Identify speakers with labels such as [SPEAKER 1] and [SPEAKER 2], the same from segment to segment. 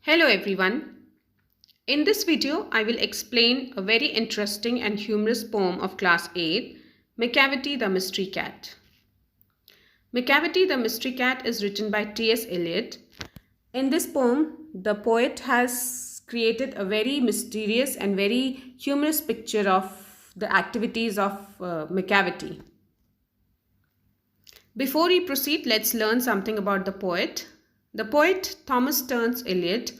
[SPEAKER 1] Hello everyone. In this video, I will explain a very interesting and humorous poem of class 8, Macavity the Mystery Cat. Macavity the Mystery Cat is written by T.S. Eliot. In this poem, the poet has created a very mysterious and very humorous picture of the activities of Macavity. Before we proceed, let's learn something about the poet. The poet Thomas Stearns Eliot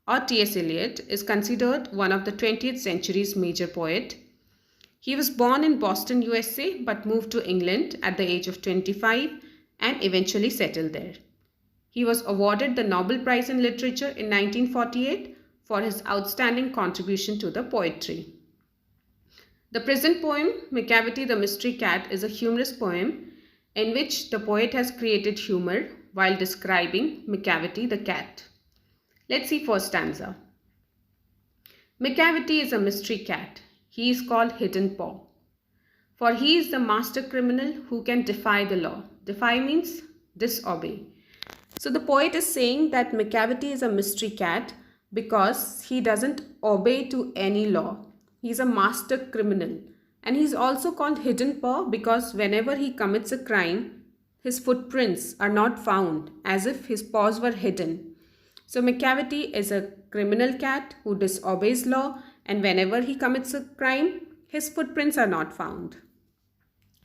[SPEAKER 1] or T.S. Eliot is considered one of the 20th century's major poet. He was born in Boston, USA, but moved to England at the age of 25 and eventually settled there. He was awarded the Nobel Prize in Literature in 1948 for his outstanding contribution to the poetry. The present poem, Macavity the Mystery Cat, is a humorous poem in which the poet has created humor while describing Macavity the cat. Let's see first stanza. Macavity is a mystery cat. He is called Hidden Paw. For he is the master criminal who can defy the law. Defy means disobey. So the poet is saying that Macavity is a mystery cat because he doesn't obey to any law. He is a master criminal. And he is also called Hidden Paw because whenever he commits a crime, his footprints are not found, as if his paws were hidden. So Macavity is a criminal cat who disobeys law, and whenever he commits a crime, his footprints are not found.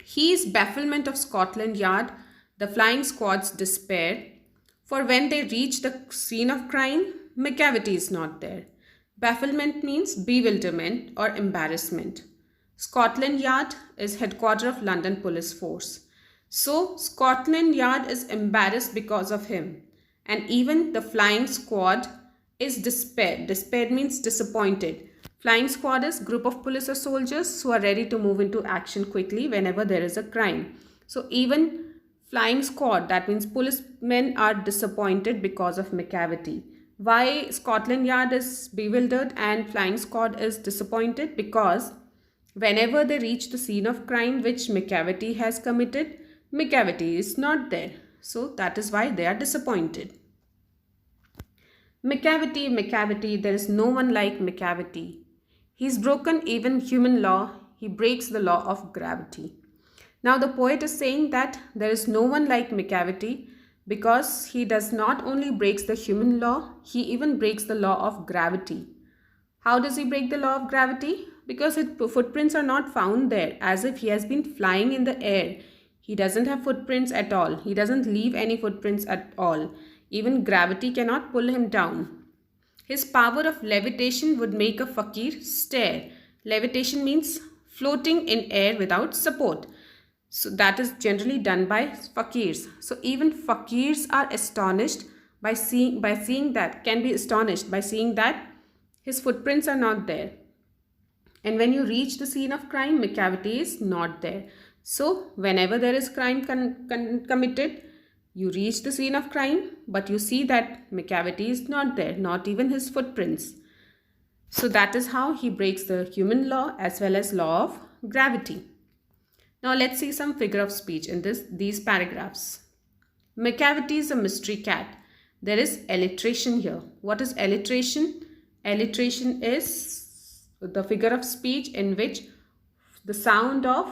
[SPEAKER 1] He is bafflement of Scotland Yard, the flying squad's despair, for when they reach the scene of crime, Macavity is not there. Bafflement means bewilderment or embarrassment. Scotland Yard is headquarters of London Police Force. So Scotland Yard is embarrassed because of him. And even the flying squad is despair. Despair means disappointed. Flying squad is group of police or soldiers who are ready to move into action quickly whenever there is a crime. So even flying squad, that means policemen, are disappointed because of Macavity. Why Scotland Yard is bewildered and flying squad is disappointed? Because whenever they reach the scene of crime which Macavity has committed, Macavity is not there. So that is why they are disappointed. Macavity, Macavity, there is no one like Macavity. He's broken even human law. He breaks the law of gravity. Now the poet is saying that there is no one like Macavity because he does not only breaks the human law, he even breaks the law of gravity. How does he break the law of gravity? Because his footprints are not found there, as if he has been flying in the air. He doesn't have footprints at all. He doesn't leave any footprints at all. Even gravity cannot pull him down. His power of levitation would make a fakir stare. Levitation means floating in air without support. So that is generally done by fakirs. So even fakirs are astonished by seeing that, can be astonished by seeing that his footprints are not there. And when you reach the scene of crime, Macavity is not there. So whenever there is crime committed, you reach the scene of crime, but you see that Macavity is not there, not even his footprints. So that is how he breaks the human law as well as law of gravity. Now let's see some figure of speech in these paragraphs. Macavity is a mystery cat. There is alliteration here. What is alliteration? Alliteration is the figure of speech in which the sound of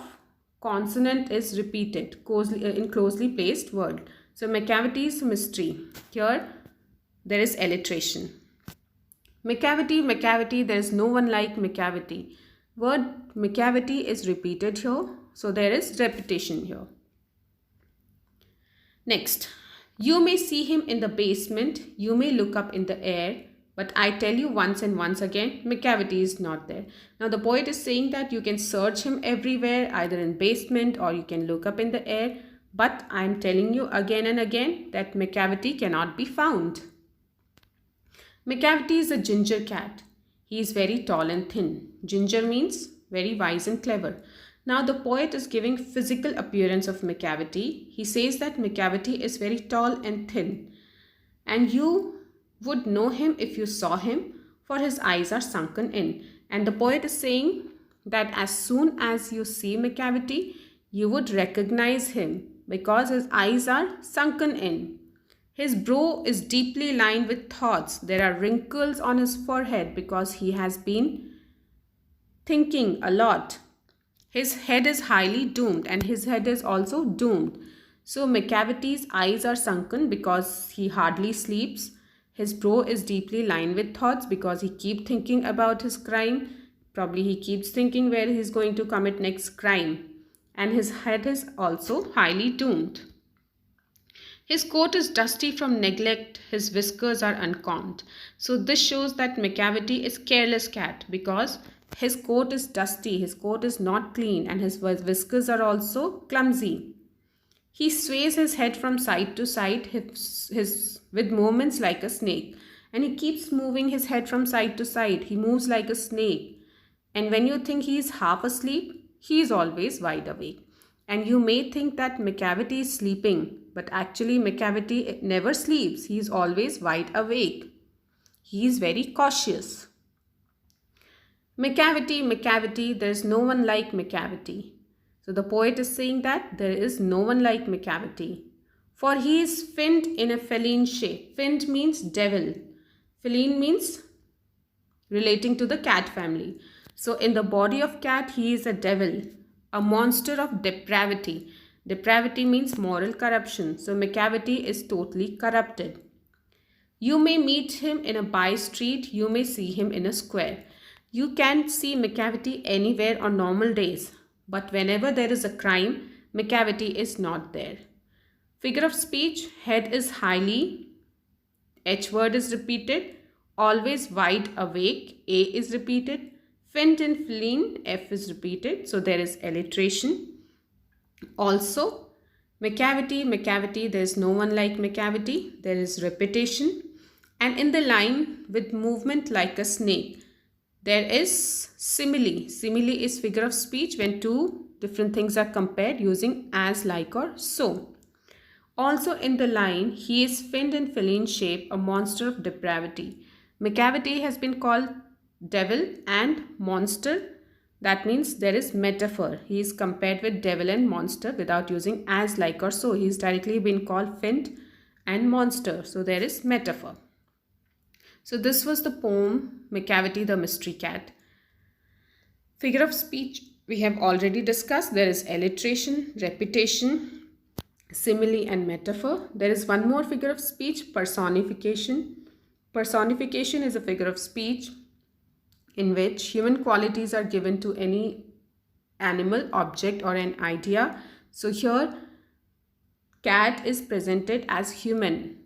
[SPEAKER 1] consonant is repeated in closely placed word. So Macavity is mystery. Here there is alliteration. Macavity, Macavity, there is no one like Macavity. Word Macavity is repeated here. So there is repetition here. Next, you may see him in the basement. You may look up in the air. But I tell you once and once again, Macavity is not there. Now the poet is saying that you can search him everywhere, either in basement or you can look up in the air. But I am telling you again and again that Macavity cannot be found. Macavity is a ginger cat. He is very tall and thin. Ginger means very wise and clever. Now the poet is giving physical appearance of Macavity. He says that Macavity is very tall and thin. And you would know him if you saw him, for his eyes are sunken in. And the poet is saying that as soon as you see Macavity, you would recognize him because his eyes are sunken in. His brow is deeply lined with thoughts. There are wrinkles on his forehead because he has been thinking a lot. His head is highly doomed and his head is also doomed. So Macavity's eyes are sunken because he hardly sleeps. His brow is deeply lined with thoughts because he keeps thinking about his crime. Probably he keeps thinking where he's going to commit next crime. And his head is also highly doomed. His coat is dusty from neglect. His whiskers are uncombed. So this shows that Macavity is careless cat because his coat is dusty, his coat is not clean, and his whiskers are also clumsy. He sways his head from side to side with movements like a snake. And he keeps moving his head from side to side. He moves like a snake. And when you think he is half asleep, he is always wide awake. And you may think that Macavity is sleeping, but actually Macavity never sleeps. He is always wide awake. He is very cautious. Macavity, Macavity, there is no one like Macavity. So the poet is saying that there is no one like Macavity. For he is finned in a feline shape. Finned means devil. Feline means relating to the cat family. So in the body of cat, he is a devil, a monster of depravity. Depravity means moral corruption. So Macavity is totally corrupted. You may meet him in a by street. You may see him in a square. You can see Macavity anywhere on normal days. But whenever there is a crime, Macavity is not there. Figure of speech, head is highly, H word is repeated, always wide awake, A is repeated, finned in feline, F is repeated. So there is alliteration. Also, Macavity, Macavity, there is no one like Macavity. There is repetition. And in the line with movement like a snake, there is simile. Simile is figure of speech when two different things are compared using as, like, or so. Also in the line, he is finned in feline shape, a monster of depravity. Macavity has been called devil and monster. That means there is metaphor. He is compared with devil and monster without using as, like, or so. He is directly been called finned and monster. So there is metaphor. So this was the poem Macavity the Mystery Cat. Figure of speech we have already discussed. There is alliteration, repetition, simile and metaphor. There is one more figure of speech, personification. Personification is a figure of speech in which human qualities are given to any animal, object or an idea. So here cat is presented as human.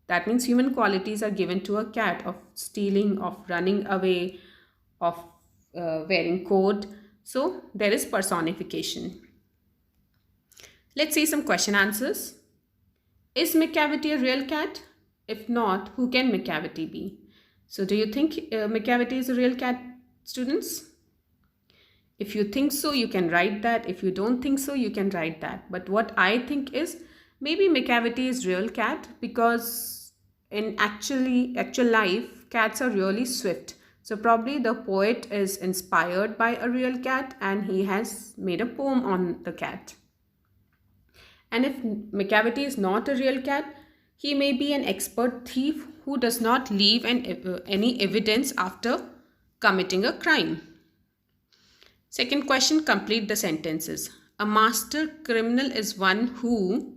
[SPEAKER 1] That means human qualities are given to a cat of stealing, of running away, of wearing coat. So there is personification. Let's see some question answers. Is Macavity a real cat? If not, who can Macavity be? So do you think Macavity is a real cat, students? If you think so, you can write that. If you don't think so, you can write that. But what I think is maybe Macavity is real cat because in actual life, cats are really swift. So probably the poet is inspired by a real cat and he has made a poem on the cat. And if Macavity is not a real cat, he may be an expert thief who does not leave any evidence after committing a crime. Second question, complete the sentences. A master criminal is one who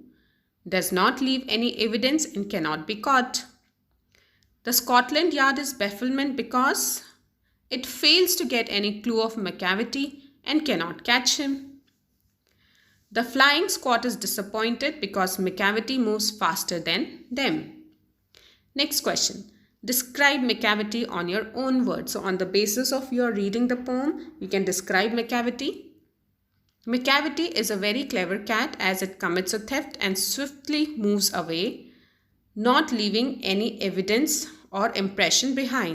[SPEAKER 1] does not leave any evidence and cannot be caught. The Scotland Yard is bafflement because it fails to get any clue of Macavity and cannot catch him. The flying squad is disappointed because Macavity moves faster than them. Next question. Describe Macavity on your own words. So on the basis of your reading the poem, you can describe Macavity. Macavity is a very clever cat as it commits a theft and swiftly moves away, not leaving any evidence or impression behind.